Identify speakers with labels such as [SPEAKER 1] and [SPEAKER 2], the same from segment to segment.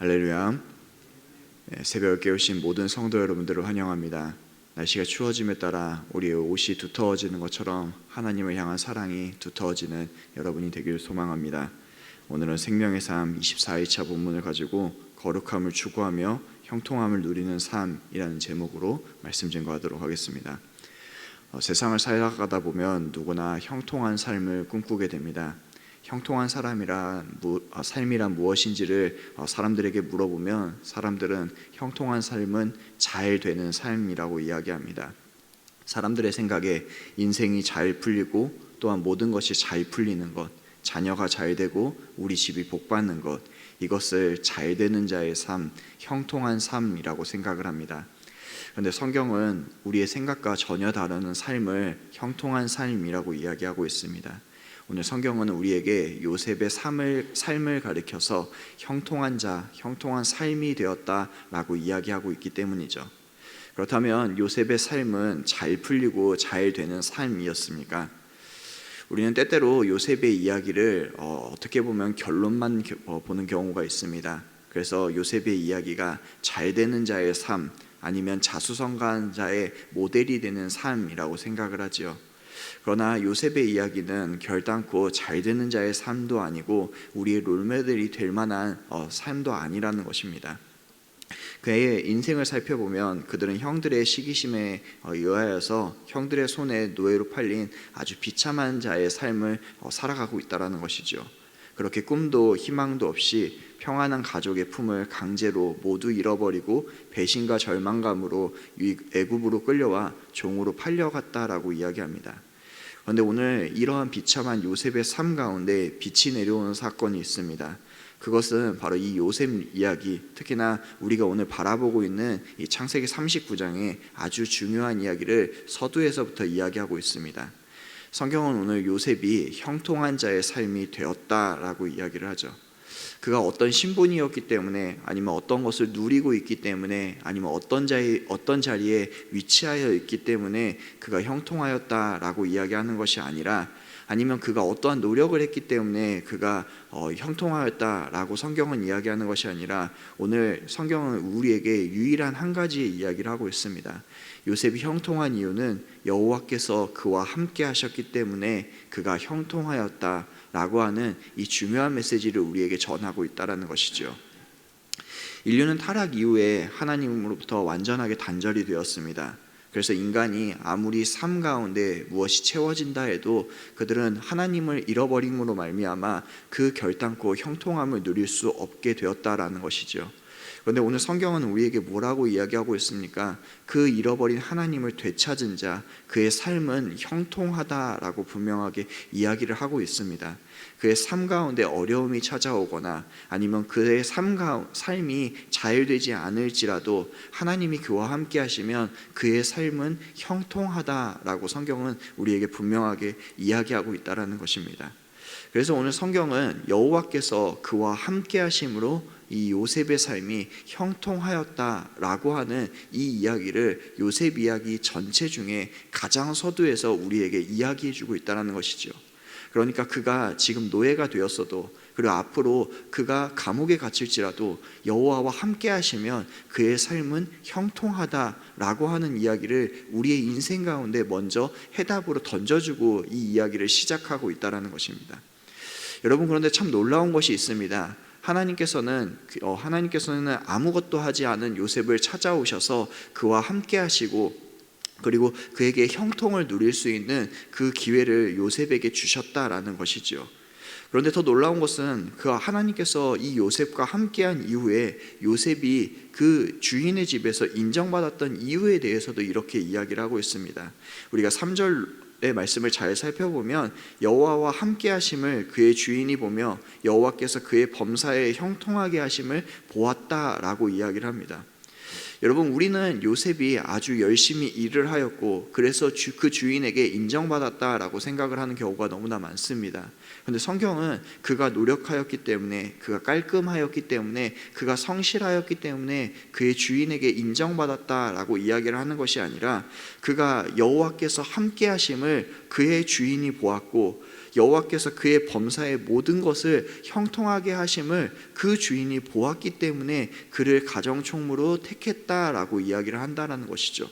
[SPEAKER 1] 할렐루야. 새벽에 깨우신 모든 성도 여러분들을 환영합니다. 날씨가 추워짐에 따라 우리의 옷이 두터워지는 것처럼 하나님을 향한 사랑이 두터워지는 여러분이 되길 소망합니다. 오늘은 생명의 삶 24일차 본문을 가지고 거룩함을 추구하며 형통함을 누리는 삶이라는 제목으로 말씀 증거하도록 하겠습니다. 세상을 살아가다 보면 누구나 형통한 삶을 꿈꾸게 됩니다. 형통한 삶이란 무엇인지를 사람들에게 물어보면 사람들은 형통한 삶은 잘 되는 삶이라고 이야기합니다. 사람들의 생각에 인생이 잘 풀리고 또한 모든 것이 잘 풀리는 것, 자녀가 잘 되고 우리 집이 복받는 것, 이것을 잘 되는 자의 삶, 형통한 삶이라고 생각을 합니다. 그런데 성경은 우리의 생각과 전혀 다른 삶을 형통한 삶이라고 이야기하고 있습니다. 오늘 성경은 우리에게 요셉의 삶을 가리켜서 형통한 자, 형통한 삶이 되었다라고 이야기하고 있기 때문이죠. 그렇다면 요셉의 삶은 잘 풀리고 잘 되는 삶이었습니까? 우리는 때때로 요셉의 이야기를 어떻게 보면 결론만 보는 경우가 있습니다. 그래서 요셉의 이야기가 잘 되는 자의 삶, 아니면 자수성가한 자의 모델이 되는 삶이라고 생각을 하지요. 그러나 요셉의 이야기는 결단코 잘 되는 자의 삶도 아니고 우리의 롤모델이 될 만한 삶도 아니라는 것입니다. 그의 인생을 살펴보면 그들은 형들의 시기심에 의하여서 형들의 손에 노예로 팔린 아주 비참한 자의 삶을 살아가고 있다는 것이죠. 그렇게 꿈도 희망도 없이 평안한 가족의 품을 강제로 모두 잃어버리고 배신과 절망감으로 애굽으로 끌려와 종으로 팔려갔다라고 이야기합니다. 그런데 오늘 이러한 비참한 요셉의 삶 가운데 빛이 내려오는 사건이 있습니다. 그것은 바로 이 요셉 이야기, 특히나 우리가 오늘 바라보고 있는 이 창세기 39장의 아주 중요한 이야기를 서두에서부터 이야기하고 있습니다. 성경은 오늘 요셉이 형통한 자의 삶이 되었다라고 이야기를 하죠. 그가 어떤 신분이었기 때문에, 아니면 어떤 것을 누리고 있기 때문에, 아니면 어떤 자리에 위치하여 있기 때문에 그가 형통하였다라고 이야기하는 것이 아니라, 아니면 그가 어떠한 노력을 했기 때문에 그가 형통하였다라고 성경은 이야기하는 것이 아니라, 오늘 성경은 우리에게 유일한 한 가지의 이야기를 하고 있습니다. 요셉이 형통한 이유는 여호와께서 그와 함께 하셨기 때문에 그가 형통하였다라고 하는 이 중요한 메시지를 우리에게 전하고 있다는 것이죠. 인류는 타락 이후에 하나님으로부터 완전하게 단절이 되었습니다. 그래서 인간이 아무리 삶 가운데 무엇이 채워진다 해도 그들은 하나님을 잃어버림으로 말미암아 그 결단코 형통함을 누릴 수 없게 되었다라는 것이죠. 그런데 오늘 성경은 우리에게 뭐라고 이야기하고 있습니까? 그 잃어버린 하나님을 되찾은 자, 그의 삶은 형통하다라고 분명하게 이야기를 하고 있습니다. 그의 삶 가운데 어려움이 찾아오거나 아니면 그의 삶이 잘 되지 않을지라도 하나님이 그와 함께 하시면 그의 삶은 형통하다라고 성경은 우리에게 분명하게 이야기하고 있다는 것입니다. 그래서 오늘 성경은 여호와께서 그와 함께 하심으로 이 요셉의 삶이 형통하였다라고 하는 이 이야기를 요셉 이야기 전체 중에 가장 서두에서 우리에게 이야기해주고 있다는 것이죠. 그러니까 그가 지금 노예가 되었어도, 그리고 앞으로 그가 감옥에 갇힐지라도 여호와와 함께 하시면 그의 삶은 형통하다라고 하는 이야기를 우리의 인생 가운데 먼저 해답으로 던져주고 이 이야기를 시작하고 있다는 것입니다. 여러분, 그런데 참 놀라운 것이 있습니다. 하나님께서는 아무것도 하지 않은 요셉을 찾아오셔서 그와 함께 하시고, 그리고 그에게 형통을 누릴 수 있는 그 기회를 요셉에게 주셨다라는 것이죠. 그런데 더 놀라운 것은 그 하나님께서 이 요셉과 함께한 이후에 요셉이 그 주인의 집에서 인정받았던 이유에 대해서도 이렇게 이야기를 하고 있습니다. 우리가 3절의 말씀을 잘 살펴보면 여호와와 함께 하심을 그의 주인이 보며 여호와께서 그의 범사에 형통하게 하심을 보았다라고 이야기를 합니다. 여러분, 우리는 요셉이 아주 열심히 일을 하였고 그래서 그 주인에게 인정받았다라고 생각을 하는 경우가 너무나 많습니다. 그런데 성경은 그가 노력하였기 때문에, 그가 깔끔하였기 때문에, 그가 성실하였기 때문에 그의 주인에게 인정받았다라고 이야기를 하는 것이 아니라, 그가 여호와께서 함께 하심을 그의 주인이 보았고 여호와께서 그의 범사의 모든 것을 형통하게 하심을 그 주인이 보았기 때문에 그를 가정총무로 택했다라고 이야기를 한다는 것이죠.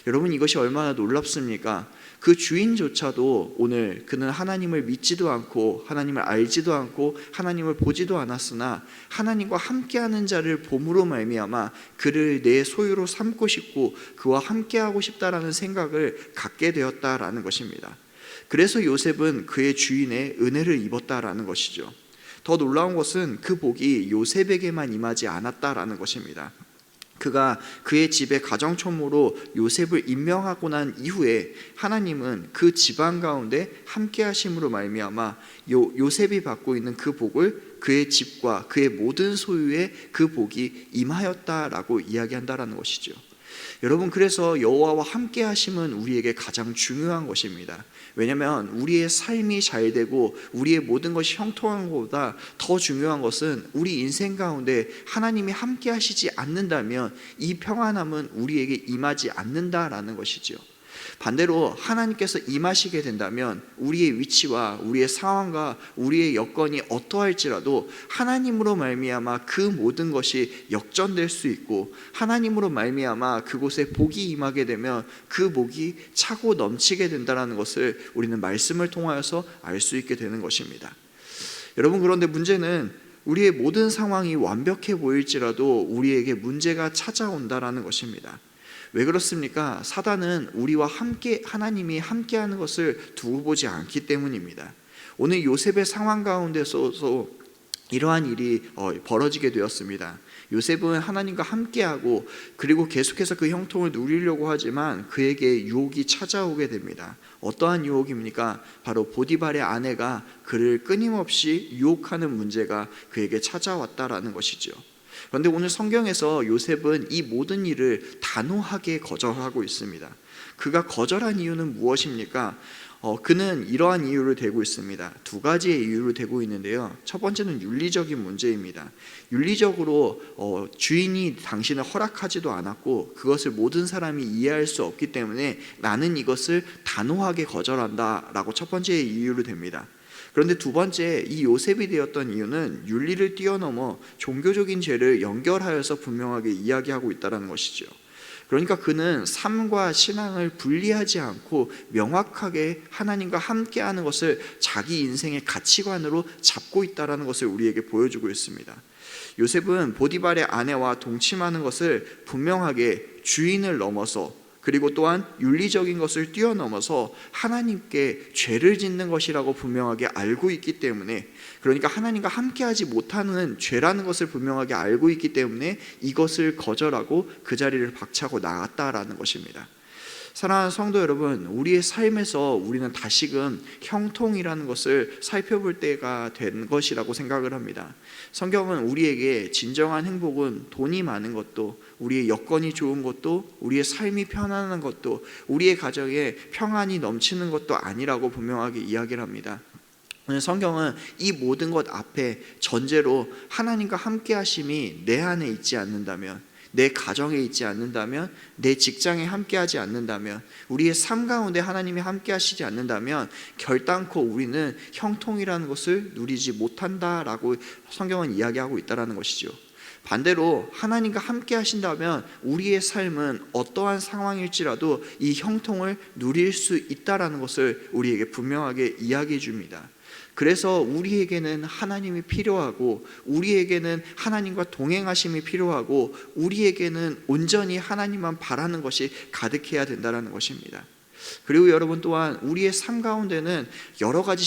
[SPEAKER 1] 여러분, 이것이 얼마나 놀랍습니까? 그 주인조차도 오늘 그는 하나님을 믿지도 않고 하나님을 알지도 않고 하나님을 보지도 않았으나 하나님과 함께하는 자를 봄으로 말미암아 그를 내 소유로 삼고 싶고 그와 함께하고 싶다라는 생각을 갖게 되었다라는 것입니다. 그래서 요셉은 그의 주인의 은혜를 입었다라는 것이죠. 더 놀라운 것은 그 복이 요셉에게만 임하지 않았다라는 것입니다. 그가 그의 집에 가정총무로 요셉을 임명하고 난 이후에 하나님은 그 집안 가운데 함께 하심으로 말미암아 요셉이 받고 있는 그 복을 그의 집과 그의 모든 소유에 그 복이 임하였다라고 이야기한다라는 것이죠. 여러분, 그래서 여호와와 함께 하심은 우리에게 가장 중요한 것입니다. 왜냐하면 우리의 삶이 잘 되고 우리의 모든 것이 형통한 것보다 더 중요한 것은 우리 인생 가운데 하나님이 함께 하시지 않는다면 이 평안함은 우리에게 임하지 않는다라는 것이죠. 반대로 하나님께서 임하시게 된다면 우리의 위치와 우리의 상황과 우리의 여건이 어떠할지라도 하나님으로 말미암아 그 모든 것이 역전될 수 있고 하나님으로 말미암아 그곳에 복이 임하게 되면 그 복이 차고 넘치게 된다는 것을 우리는 말씀을 통하여서 알 수 있게 되는 것입니다. 여러분, 그런데 문제는 우리의 모든 상황이 완벽해 보일지라도 우리에게 문제가 찾아온다라는 것입니다. 왜 그렇습니까? 사단은 우리와 함께 하나님이 함께하는 것을 두고 보지 않기 때문입니다. 오늘 요셉의 상황 가운데서도 이러한 일이 벌어지게 되었습니다. 요셉은 하나님과 함께하고 그리고 계속해서 그 형통을 누리려고 하지만 그에게 유혹이 찾아오게 됩니다. 어떠한 유혹입니까? 바로 보디발의 아내가 그를 끊임없이 유혹하는 문제가 그에게 찾아왔다라는 것이죠. 그런데 오늘 성경에서 요셉은 이 모든 일을 단호하게 거절하고 있습니다. 그가 거절한 이유는 무엇입니까? 그는 이러한 이유를 대고 있습니다. 두 가지의 이유를 대고 있는데요. 첫 번째는 윤리적인 문제입니다. 윤리적으로 주인이 당신을 허락하지도 않았고 그것을 모든 사람이 이해할 수 없기 때문에 나는 이것을 단호하게 거절한다라고 첫 번째 이유를 댑니다. 그런데 두 번째, 이 요셉이 되었던 이유는 윤리를 뛰어넘어 종교적인 죄를 연결하여서 분명하게 이야기하고 있다는 것이죠. 그러니까 그는 삶과 신앙을 분리하지 않고 명확하게 하나님과 함께하는 것을 자기 인생의 가치관으로 잡고 있다는 것을 우리에게 보여주고 있습니다. 요셉은 보디발의 아내와 동침하는 것을 분명하게 주인을 넘어서 그리고 또한 윤리적인 것을 뛰어넘어서 하나님께 죄를 짓는 것이라고 분명하게 알고 있기 때문에, 그러니까 하나님과 함께하지 못하는 죄라는 것을 분명하게 알고 있기 때문에 이것을 거절하고 그 자리를 박차고 나갔다라는 것입니다. 사랑하는 성도 여러분, 우리의 삶에서 우리는 다시금 형통이라는 것을 살펴볼 때가 된 것이라고 생각을 합니다. 성경은 우리에게 진정한 행복은 돈이 많은 것도, 우리의 여건이 좋은 것도, 우리의 삶이 편안한 것도, 우리의 가정에 평안이 넘치는 것도 아니라고 분명하게 이야기를 합니다. 오늘 성경은 이 모든 것 앞에 전제로 하나님과 함께 하심이 내 안에 있지 않는다면, 내 가정에 있지 않는다면, 내 직장에 함께하지 않는다면, 우리의 삶 가운데 하나님이 함께 하시지 않는다면 결단코 우리는 형통이라는 것을 누리지 못한다라고 성경은 이야기하고 있다는 것이죠. 반대로 하나님과 함께 하신다면 우리의 삶은 어떠한 상황일지라도 이 형통을 누릴 수 있다는 것을 우리에게 분명하게 이야기해 줍니다. 그래서 우리에게는 하나님이 필요하고, 우리에게는 하나님과 동행하심이 필요하고, 우리에게는 온전히 하나님만 바라는 것이 가득해야 된다는 것입니다. 그리고 여러분 또한 우리의 삶 가운데는 여러 가지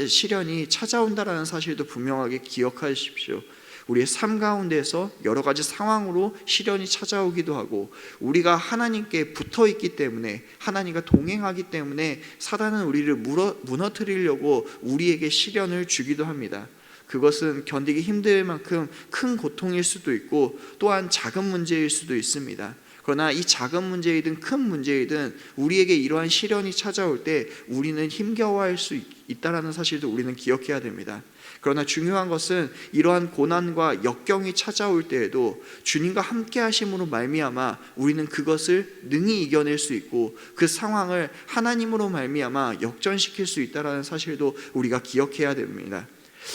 [SPEAKER 1] 시련이 찾아온다는 사실도 분명하게 기억하십시오. 우리의 삶 가운데서 여러 가지 상황으로 시련이 찾아오기도 하고, 우리가 하나님께 붙어 있기 때문에, 하나님과 동행하기 때문에 사단은 우리를 무너뜨리려고 우리에게 시련을 주기도 합니다. 그것은 견디기 힘들 만큼 큰 고통일 수도 있고 또한 작은 문제일 수도 있습니다. 그러나 이 작은 문제이든 큰 문제이든 우리에게 이러한 시련이 찾아올 때 우리는 힘겨워할 수 있다라는 사실도 우리는 기억해야 됩니다. 그러나 중요한 것은 이러한 고난과 역경이 찾아올 때에도 주님과 함께 하심으로 말미암아 우리는 그것을 능히 이겨낼 수 있고 그 상황을 하나님으로 말미암아 역전시킬 수 있다는 사실도 우리가 기억해야 됩니다.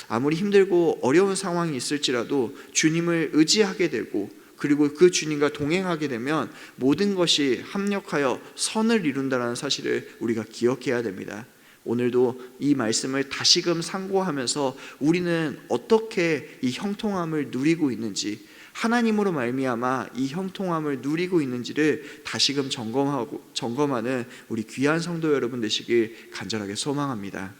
[SPEAKER 1] 아무리 힘들고 어려운 상황이 있을지라도 주님을 의지하게 되고 그리고 그 주님과 동행하게 되면 모든 것이 합력하여 선을 이룬다는 사실을 우리가 기억해야 됩니다. 오늘도 이 말씀을 다시금 상고하면서 우리는 어떻게 이 형통함을 누리고 있는지, 하나님으로 말미암아 이 형통함을 누리고 있는지를 다시금 점검하는 우리 귀한 성도 여러분 되시길 간절하게 소망합니다.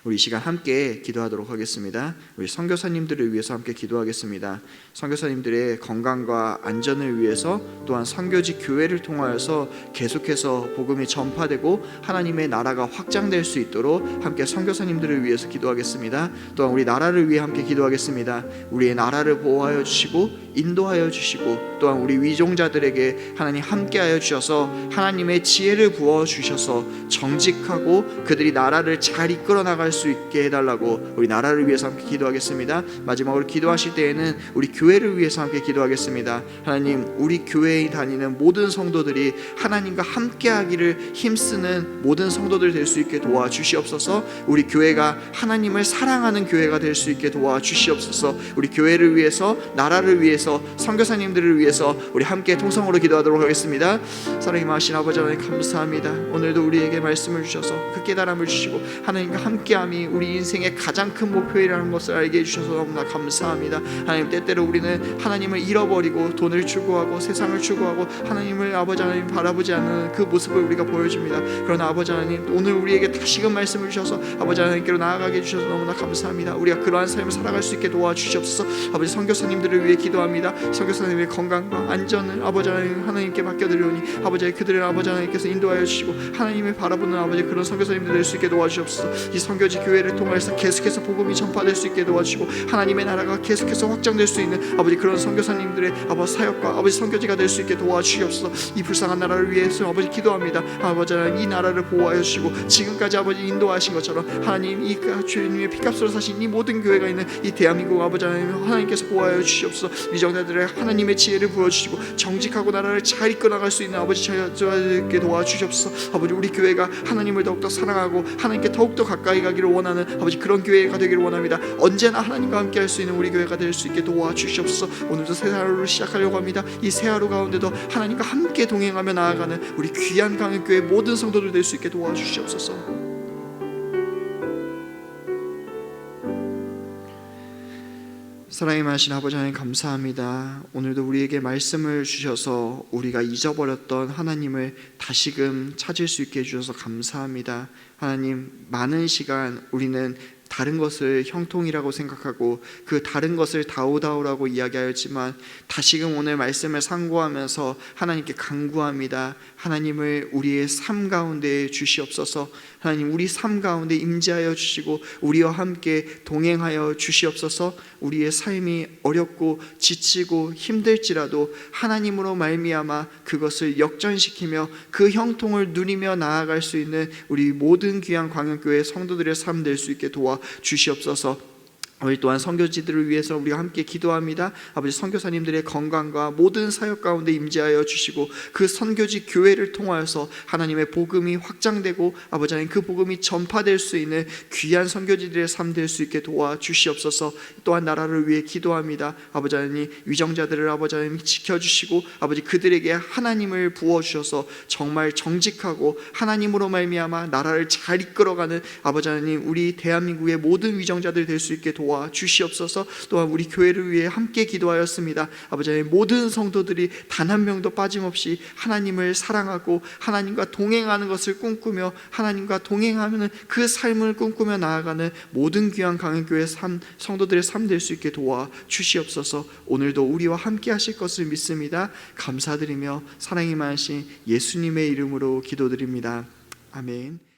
[SPEAKER 1] 우리 이 시간 함께 기도하도록 하겠습니다. 우리 선교사님들을 위해서 함께 기도하겠습니다. 선교사님들의 건강과 안전을 위해서 또한 선교지 교회를 통하여서 계속해서 복음이 전파되고 하나님의 나라가 확장될 수 있도록 함께 선교사님들을 위해서 기도하겠습니다. 또한 우리 나라를 위해 함께 기도하겠습니다. 우리의 나라를 보호하여 주시고 인도하여 주시고 또한 우리 위종자들에게 하나님 함께하여 주셔서 하나님의 지혜를 부어 주셔서 정직하고 그들이 나라를 잘 이끌어 나갈 수 있게 해달라고 우리 나라를 위해서 함께 기도하겠습니다. 마지막으로 기도하실 때에는 우리 교회를 위해서 함께 기도하겠습니다. 하나님, 우리 교회에 다니는 모든 성도들이 하나님과 함께하기를 힘쓰는 모든 성도들 될 수 있게 도와주시옵소서. 우리 교회가 하나님을 사랑하는 교회가 될 수 있게 도와주시옵소서. 우리 교회를 위해서, 나라를 위해서, 선교사님들을 위해서 우리 함께 통성으로 기도하도록 하겠습니다. 사랑이 많으신 아버지 하나님 감사합니다. 오늘도 우리에게 말씀을 주셔서 그 깨달음을 주시고 하나님과 함께함이 우리 인생의 가장 큰 목표이라는 것을 알게 해주셔서 너무나 감사합니다. 하나님, 때때로 우리는 하나님을 잃어버리고 돈을 추구하고 세상을 추구하고 하나님을 아버지 하나님 바라보지 않는 그 모습을 우리가 보여줍니다. 그러나 아버지 하나님, 오늘 우리에게 다시금 말씀을 주셔서 아버지 하나님께로 나아가게 해주셔서 너무나 감사합니다. 우리가 그러한 삶을 살아갈 수 있게 도와주시옵소서. 아버지, 선교사님들을 위해 기도합니다. 선교사님의 건강과 안전을 아버지 하나님께 맡겨드리오니 아버지, 그들을 아버지 하나님께서 인도하여 주시고 하나님을 바라보는 아버지 그런 선교사님들 될 수 있게 도와주시옵소서. 이 선교지 교회를 통해서 계속해서 복음이 전파될 수 있게 도와주시고 하나님의 나라가 계속해서 확장될 수 있는 아버지 그런 선교사님들의 아버지 사역과 아버지 선교지가 될 수 있게 도와주시옵소서. 이 불쌍한 나라를 위해서 아버지 기도합니다. 아버지 하나님, 이 나라를 보호하여 주시고 지금까지 아버지 인도하신 것처럼 하나님, 이 주님의 피값으로 사신 이 모든 교회가 있는 이 대한민국 아버지 하나님께서 보호하여 주시옵소서. 위정자들의 하나님의 지혜를 부어주시고 정직하고 나라를 잘 이끌어나갈 수 있는 아버지 저에게 도와주시옵소서. 아버지, 우리 교회가 하나님을 더욱더 사랑하고 하나님께 더욱더 가까이 가기를 원하는 아버지 그런 교회가 되기를 원합니다. 언제나 하나님과 함께 할 수 있는 우리 교회가 될 수 있게 도와주시옵소서. 오늘도 새 하루를 시작하려고 합니다. 이 새 하루 가운데도 하나님과 함께 동행하며 나아가는 우리 귀한 강역교회 모든 성도들 될 수 있게 도와주시옵소서. 사랑이 많으신 아버지 하나님 감사합니다. 오늘도 우리에게 말씀을 주셔서 우리가 잊어버렸던 하나님을 다시금 찾을 수 있게 해주셔서 감사합니다. 하나님, 많은 시간 우리는 다른 것을 형통이라고 생각하고 그 다른 것을 다오다오라고 이야기하였지만 다시금 오늘 말씀을 상고하면서 하나님께 간구합니다. 하나님을 우리의 삶 가운데 주시옵소서. 하나님, 우리 삶 가운데 임재하여 주시고 우리와 함께 동행하여 주시옵소서. 우리의 삶이 어렵고 지치고 힘들지라도 하나님으로 말미암아 그것을 역전시키며 그 형통을 누리며 나아갈 수 있는 우리 모든 귀한 광역교회 성도들의 삶 될 수 있게 도와 주시옵소서. 우리 또한 선교지들을 위해서 우리가 함께 기도합니다. 아버지, 선교사님들의 건강과 모든 사역 가운데 임재하여 주시고 그 선교지 교회를 통하여서 하나님의 복음이 확장되고 아버지 하나님 그 복음이 전파될 수 있는 귀한 선교지들의 삶 될 수 있게 도와주시옵소서. 또한 나라를 위해 기도합니다. 아버지 하나님, 위정자들을 아버지 하나님 지켜주시고 아버지 그들에게 하나님을 부어주셔서 정말 정직하고 하나님으로 말미암아 나라를 잘 이끌어가는 아버지 하나님 우리 대한민국의 모든 위정자들 될 수 있게 주시옵소서. 또한 우리 교회를 위해 함께 기도하였습니다. 아버지 하나님, 모든 성도들이 단 한 명도 빠짐없이 하나님을 사랑하고 하나님과 동행하는 것을 꿈꾸며 하나님과 동행하는 그 삶을 꿈꾸며 나아가는 모든 귀한 강은교회 성도들의 삶 될 수 있게 도와 주시옵소서. 오늘도 우리와 함께 하실 것을 믿습니다. 감사드리며 사랑이 많으신 예수님의 이름으로 기도드립니다. 아멘.